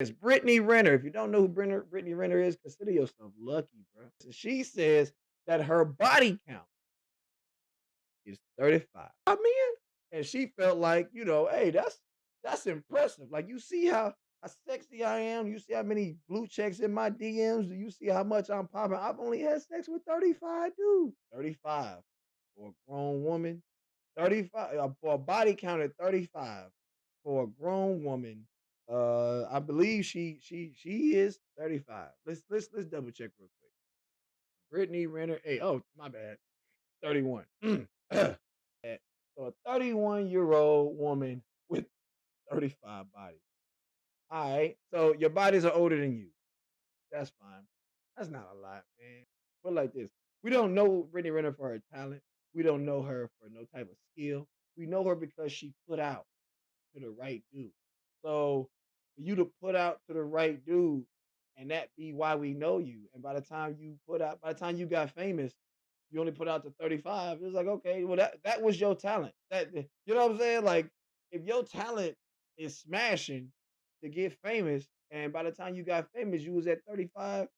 It's Brittany Renner. If you don't know who Brittany Renner is, consider yourself lucky, bro. So she says that her body count is 35. I mean, and she felt like, hey, that's impressive. Like you see how sexy I am. You see how many blue checks in my DMs. Do you see how much I'm popping? I've only had sex with 35 dudes. 35 for a grown woman. 35 for a body count at 35 for a grown woman. I believe she is 35. Let's double check real quick. Brittany Renner. Hey, oh my bad. 31. So a 31-year-old woman with 35 bodies. All right. So your bodies are older than you. That's fine. That's not a lot, man. But like this, we don't know Brittany Renner for her talent. We don't know her for no type of skill. We know her because she put out to the right dude. So for you to put out to the right dude, and that be why we know you. And by the time you got famous, you only put out to 35. It's like, okay, well that was your talent. You know what I'm saying? Like if your talent is smashing to get famous, and by the time you got famous, you was at 35,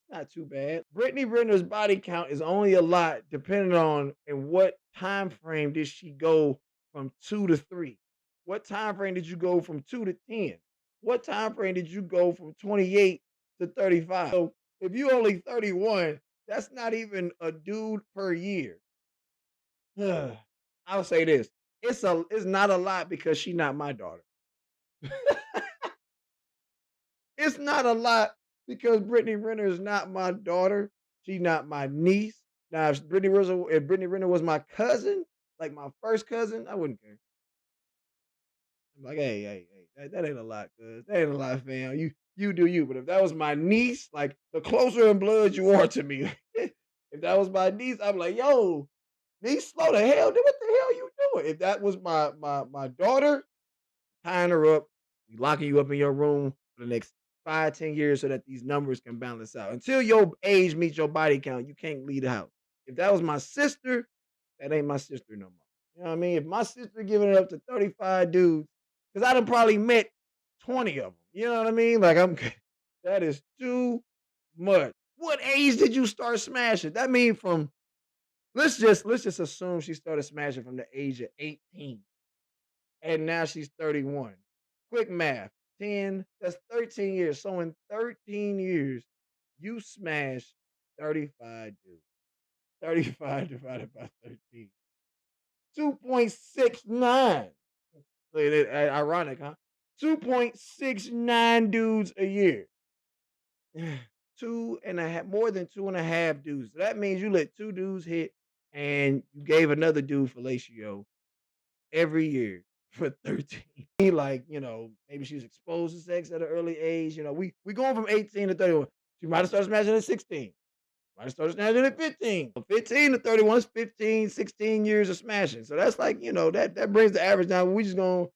not too bad. Brittany Renner's body count is only a lot depending on in what time frame did she go from 2 to 3? What time frame did you go from 2 to 10? What time frame did you go from 28 to 35? So if you only 31, that's not even a dude per year. I'll say this. It's not a lot because she's not my daughter. It's not a lot because Brittany Renner is not my daughter. She's not my niece. Now, if Brittany Renner was my cousin, like my first cousin, I wouldn't care. I'm like, hey, that ain't a lot, cuz. That ain't a lot, fam. You do you. But if that was my niece, like the closer in blood you are to me, if that was my niece, I'm like, yo, niece, slow the hell. What the hell you doing? If that was my daughter, tying her up, we locking you up in your room for the next 5, 10 years so that these numbers can balance out. Until your age meets your body count, you can't leave the house. If that was my sister, that ain't my sister no more. You know what I mean? If my sister giving it up to 35 dudes, because I done probably met 20 of them. You know what I mean? Like that is too much. What age did you start smashing? That mean from let's just assume she started smashing from the age of 18 and now she's 31. Quick math. 10, that's 13 years. So in 13 years, you smash 35 dudes. 35 divided by 13. 2.69. Ironic, huh? 2.69 dudes a year. Two and a half, more than two and a half dudes. So that means you let two dudes hit and you gave another dude fellatio every year for 13. Like, maybe she was exposed to sex at an early age. We going from 18 to 31. She might have started smashing at 16. Might have started smashing at 15. From 15 to 31 is 15, 16 years of smashing. So that's like, that brings the average down. We just going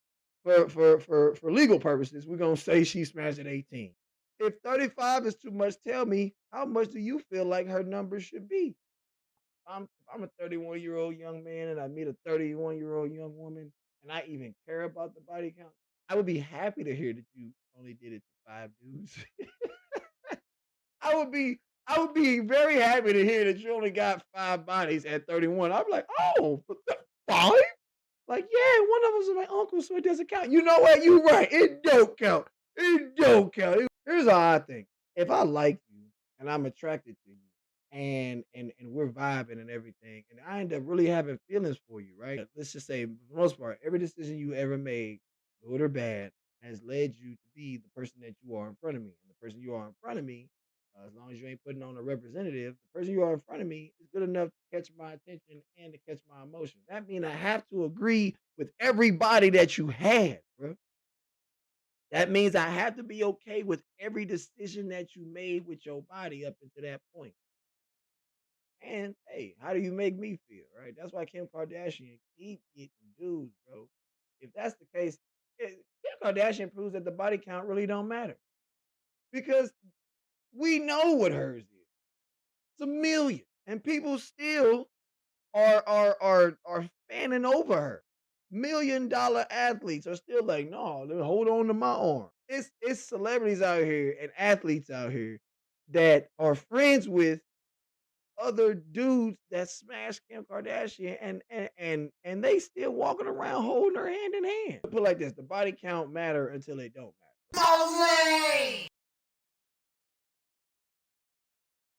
for legal purposes, we're gonna say she smashed at 18. If 35 is too much, tell me how much do you feel like her number should be? I'm a 31-year-old young man and I meet a 31-year-old young woman and I even care about the body count, I would be happy to hear that you only did it to 5 dudes. I would be I would be very happy to hear that you only got 5 bodies at 31. I'd be like, "Oh, 5? Like, yeah, one of them is my uncle, so it doesn't count." You know what? You're right. It don't count. It don't count. Here's how I think. If I like you and I'm attracted to you and we're vibing and everything, and I end up really having feelings for you, right? Let's just say, for the most part, every decision you ever made, good or bad, has led you to be the person that you are in front of me. And the person you are in front of me, as long as you ain't putting on a representative, the person you are in front of me is good enough to catch my attention and to catch my emotion. That means I have to agree with everybody that you had, bro. That means I have to be okay with every decision that you made with your body up until that point. And hey, how do you make me feel? Right? That's why Kim Kardashian keep getting dudes, bro. If that's the case, Kim Kardashian proves that the body count really don't matter because we know what hers is. It's a million, and people still are fanning over her. $1 million athletes are still like, no, hold on to my arm. it's celebrities out here and athletes out here that are friends with other dudes that smash Kim Kardashian and they still walking around holding her hand in hand. Put it like this, the body count matter until they don't matter.